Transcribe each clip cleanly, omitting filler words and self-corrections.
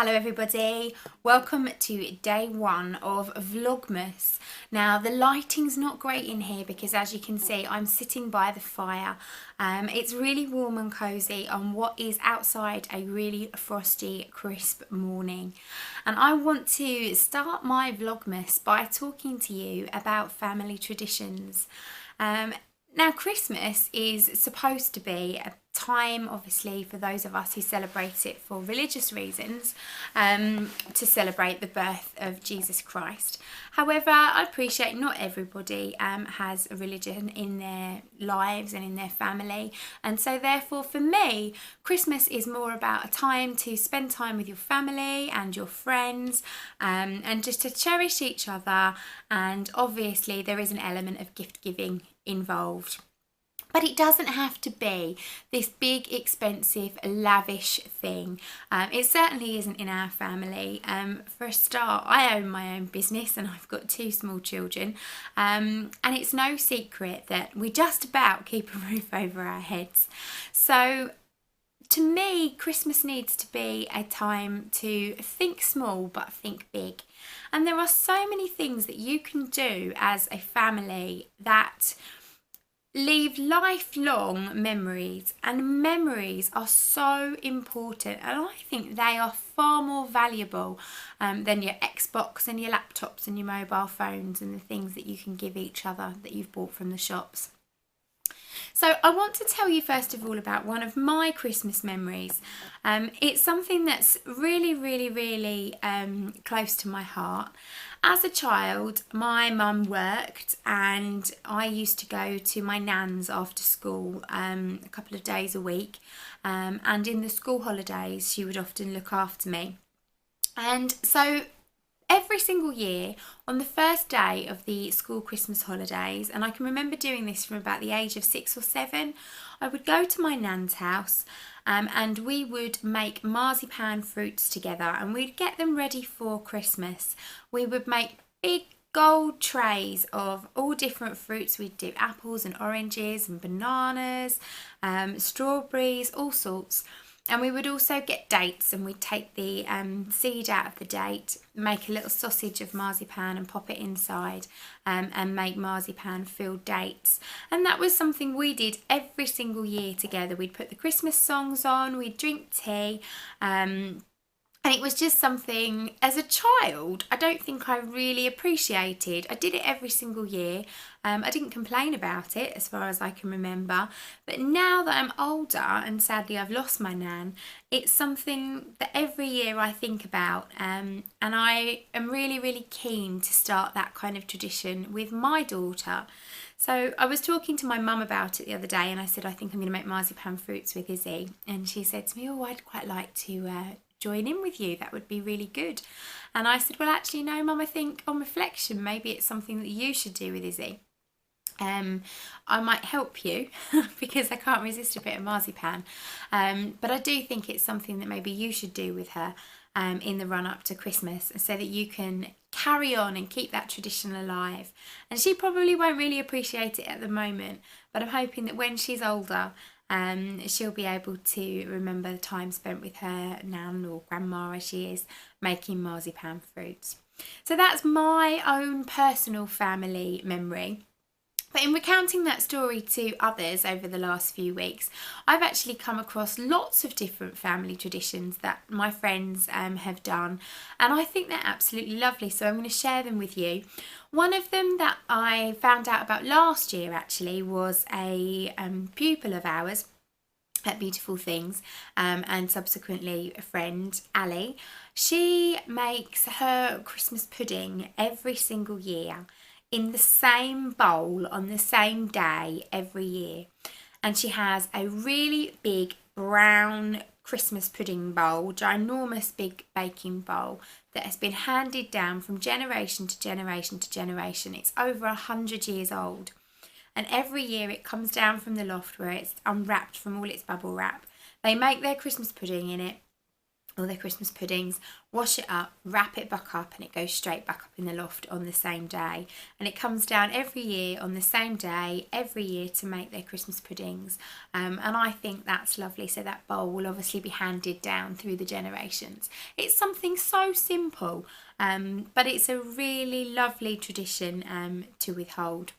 Hello everybody, welcome to day one of Vlogmas. Now the lighting's not great in here because as you can see I'm sitting by the fire. It's really warm and cosy on what is outside a really frosty, crisp morning. And I want to start my Vlogmas by talking to you about family traditions. Now Christmas is supposed to be a time, obviously, for those of us who celebrate it for religious reasons, to celebrate the birth of Jesus Christ. However, I appreciate not everybody has a religion in their lives and in their family, and so therefore for me Christmas is more about a time to spend time with your family and your friends, and just to cherish each other, and obviously there is an element of gift giving involved. But it doesn't have to be this big, expensive, lavish thing. It certainly isn't in our family. For a start, I own my own business and I've got 2 small children. And it's no secret that we just about keep a roof over our heads. So to me, Christmas needs to be a time to think small but think big. And there are so many things that you can do as a family that leave lifelong memories, and memories are so important, and I think they are far more valuable than your Xbox and your laptops and your mobile phones and the things that you can give each other that you've bought from the shops. So I want to tell you first of all about one of my Christmas memories. It's something that's really close to my heart. As a child, my mum worked and I used to go to my nan's after school a couple of days a week, and in the school holidays she would often look after me. And so every single year on the first day of the school Christmas holidays, and I can remember doing this from about the age of 6 or 7, I would go to my nan's house, and we would make marzipan fruits together and we'd get them ready for Christmas. We would make big gold trays of all different fruits. We'd do apples and oranges and bananas, strawberries, all sorts. And we would also get dates, and we'd take the seed out of the date, make a little sausage of marzipan and pop it inside, and make marzipan filled dates. And that was something we did every single year together. We'd put the Christmas songs on, we'd drink tea, and it was just something, as a child, I don't think I really appreciated. I did it every single year. I didn't complain about it as far as I can remember. But now that I'm older, and sadly I've lost my nan, it's something that every year I think about. And I am really keen to start that kind of tradition with my daughter. So I was talking to my mum about it the other day, and I said, I think I'm going to make marzipan fruits with Izzy. And she said to me, oh, I'd quite like to join in with you, that would be really good. And I said, well actually no mum, I think on reflection maybe it's something that you should do with Izzy. I might help you because I can't resist a bit of marzipan, but I do think it's something that maybe you should do with her in the run up to Christmas, so that you can carry on and keep that tradition alive. And she probably won't really appreciate it at the moment, but I'm hoping that when she's older she'll be able to remember the time spent with her nan, or grandma as she is, making marzipan fruits. So that's my own personal family memory. But in recounting that story to others over the last few weeks, I've actually come across lots of different family traditions that my friends have done, and I think they're absolutely lovely, so I'm going to share them with you. One of them that I found out about last year actually was a pupil of ours at Beautiful Things, and subsequently a friend, Ali. She makes her Christmas pudding every single year in the same bowl on the same day every year, and she has a really big brown Christmas pudding bowl, ginormous big baking bowl that has been handed down from generation to generation to generation. It's over 100 years old, and every year it comes down from the loft where it's unwrapped from all its bubble wrap. They make their Christmas pudding in it all their Christmas puddings, wash it up, wrap it back up, and it goes straight back up in the loft on the same day. And it comes down every year on the same day, every year, to make their Christmas puddings. And I think that's lovely. So that bowl will obviously be handed down through the generations. It's something so simple, but it's a really lovely tradition to withhold.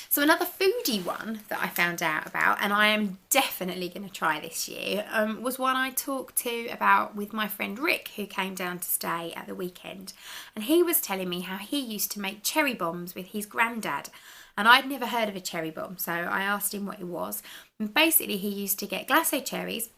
So another foodie one that I found out about, and I am definitely going to try this year, was one I talked about with my friend Rick, who came down to stay at the weekend. And he was telling me how he used to make cherry bombs with his granddad. And I'd never heard of a cherry bomb, so I asked him what it was. And basically he used to get glacé cherries,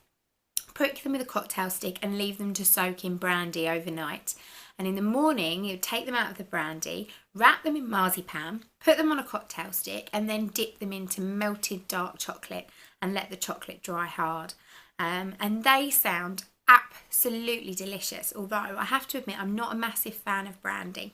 prick them with a cocktail stick and leave them to soak in brandy overnight. And in the morning, you'd take them out of the brandy, wrap them in marzipan, put them on a cocktail stick, and then dip them into melted dark chocolate and let the chocolate dry hard. And they sound absolutely delicious, although I have to admit I'm not a massive fan of brandy.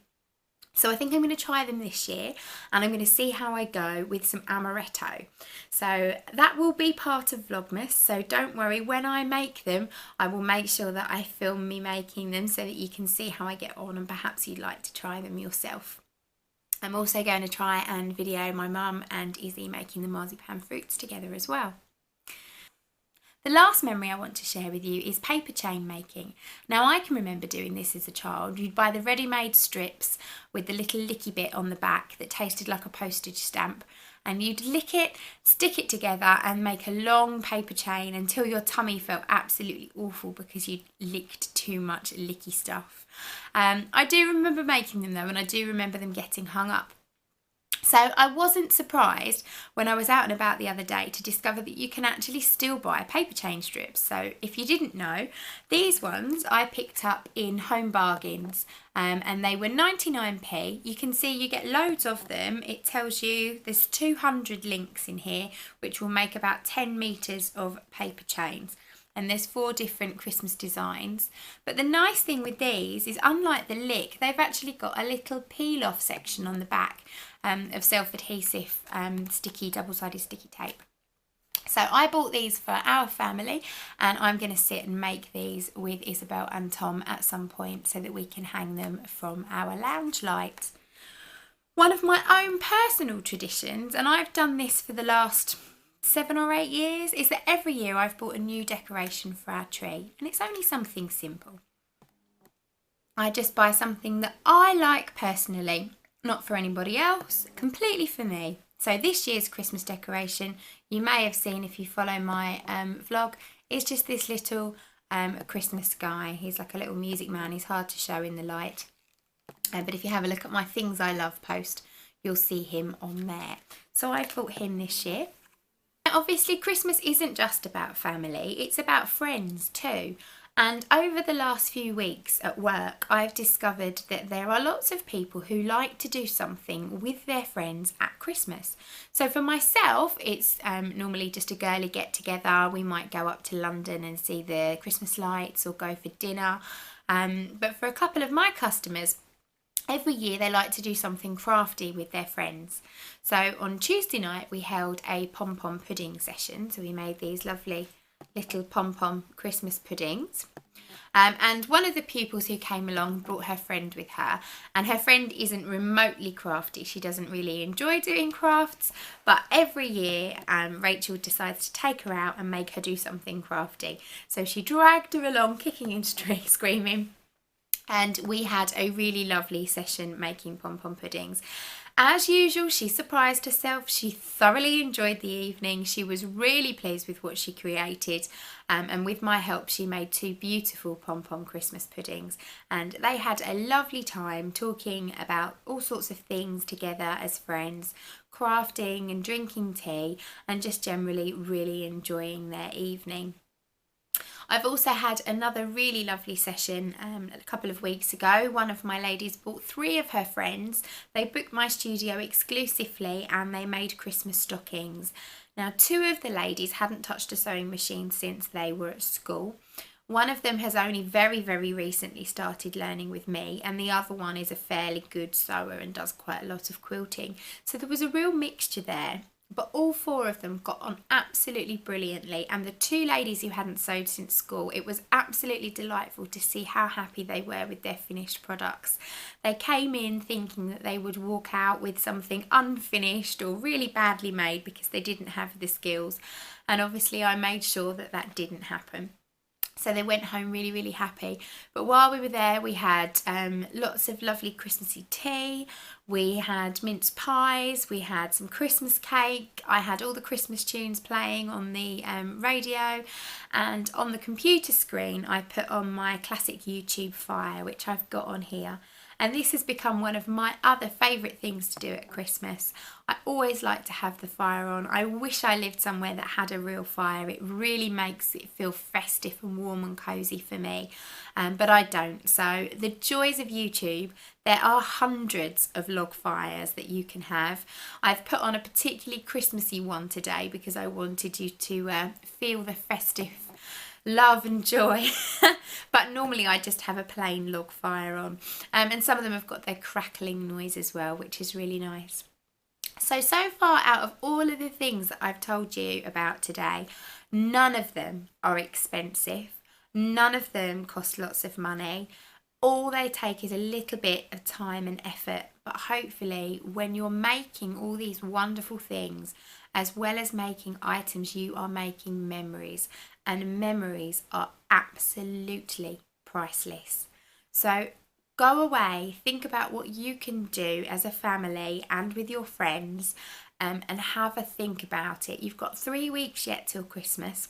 So I think I'm going to try them this year, and I'm going to see how I go with some amaretto. So that will be part of Vlogmas, so don't worry, when I make them I will make sure that I film me making them so that you can see how I get on, and perhaps you'd like to try them yourself. I'm also going to try and video my mum and Izzy making the marzipan fruits together as well. The last memory I want to share with you is paper chain making. Now, I can remember doing this as a child. You'd buy the ready-made strips with the little licky bit on the back that tasted like a postage stamp, and you'd lick it, stick it together and make a long paper chain until your tummy felt absolutely awful because you'd licked too much licky stuff. I do remember making them though, and I do remember them getting hung up. So I wasn't surprised when I was out and about the other day to discover that you can actually still buy paper chain strips. So if you didn't know, these ones I picked up in Home Bargains, and they were 99p. You can see you get loads of them. It tells you there's 200 links in here, which will make about 10 metres of paper chains. And there's 4 different Christmas designs. But the nice thing with these is, unlike the lick, they've actually got a little peel off section on the back of self-adhesive sticky, double-sided sticky tape. So I bought these for our family, and I'm going to sit and make these with Isabel and Tom at some point so that we can hang them from our lounge light. One of my own personal traditions, and I've done this for the last 7 or 8 years, is that every year I've bought a new decoration for our tree, and it's only something simple. I just buy something that I like personally, not for anybody else, completely for me. So this year's Christmas decoration, you may have seen if you follow my vlog, is just this little Christmas guy. He's like a little music man. He's hard to show in the light, but if you have a look at my Things I Love post, you'll see him on there. So I bought him this year. Obviously, Christmas isn't just about family, it's about friends too. And over the last few weeks at work, I've discovered that there are lots of people who like to do something with their friends at Christmas. So for myself, it's normally just a girly get together. We might go up to London and see the Christmas lights or go for dinner. But for a couple of my customers, every year they like to do something crafty with their friends. So on Tuesday night we held a pom-pom pudding session. So we made these lovely little pom-pom Christmas puddings. And one of the pupils who came along brought her friend with her, and her friend isn't remotely crafty. She doesn't really enjoy doing crafts, but every year Rachel decides to take her out and make her do something crafty. So she dragged her along, kicking and screaming. And we had a really lovely session making pom-pom puddings. As usual, she surprised herself. She thoroughly enjoyed the evening. She was really pleased with what she created. And with my help, she made 2 beautiful pom-pom Christmas puddings. And they had a lovely time talking about all sorts of things together as friends, crafting and drinking tea, and just generally really enjoying their evening. I've also had another really lovely session a couple of weeks ago. One of my ladies brought 3 of her friends. They booked my studio exclusively and they made Christmas stockings. Now, 2 of the ladies hadn't touched a sewing machine since they were at school. One of them has only very, very recently started learning with me, and the other one is a fairly good sewer and does quite a lot of quilting. So there was a real mixture there. But all 4 of them got on absolutely brilliantly, and the 2 ladies who hadn't sewed since school, it was absolutely delightful to see how happy they were with their finished products. They came in thinking that they would walk out with something unfinished or really badly made because they didn't have the skills, and obviously I made sure that that didn't happen. So they went home really, really happy. But while we were there, we had lots of lovely Christmassy tea. We had mince pies. We had some Christmas cake. I had all the Christmas tunes playing on the radio. And on the computer screen, I put on my classic YouTube fire, which I've got on here. And this has become one of my other favourite things to do at Christmas. I always like to have the fire on. I wish I lived somewhere that had a real fire. It really makes it feel festive and warm and cosy for me, but I don't. So the joys of YouTube, there are hundreds of log fires that you can have. I've put on a particularly Christmassy one today because I wanted you to feel the festive love and joy. But normally I just have a plain log fire on, and some of them have got their crackling noise as well, which is really nice. So far out of all of the things that I've told you about today, none of them are expensive, none of them cost lots of money. All they take is a little bit of time and effort, but hopefully when you're making all these wonderful things, as well as making items, you are making memories, and memories are absolutely priceless. So go away, think about what you can do as a family and with your friends, and have a think about it. You've got 3 weeks yet till Christmas.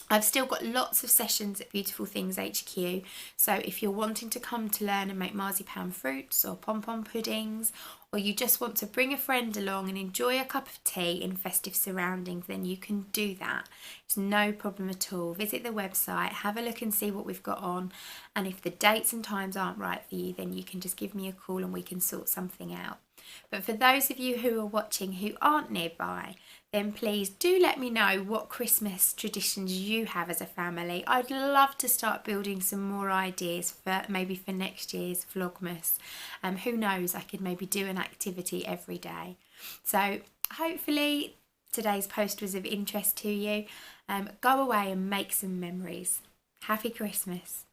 I've still got lots of sessions at Beautiful Things HQ, so if you're wanting to come to learn and make marzipan fruits or pom-pom puddings, or you just want to bring a friend along and enjoy a cup of tea in festive surroundings, then you can do that. It's no problem at all. Visit the website, have a look and see what we've got on, and if the dates and times aren't right for you, then you can just give me a call and we can sort something out. But for those of you who are watching who aren't nearby, then please do let me know what Christmas traditions you have as a family. I'd love to start building some more ideas for maybe for next year's Vlogmas. Who knows, I could maybe do an activity every day. So hopefully today's post was of interest to you. Go away and make some memories. Happy Christmas.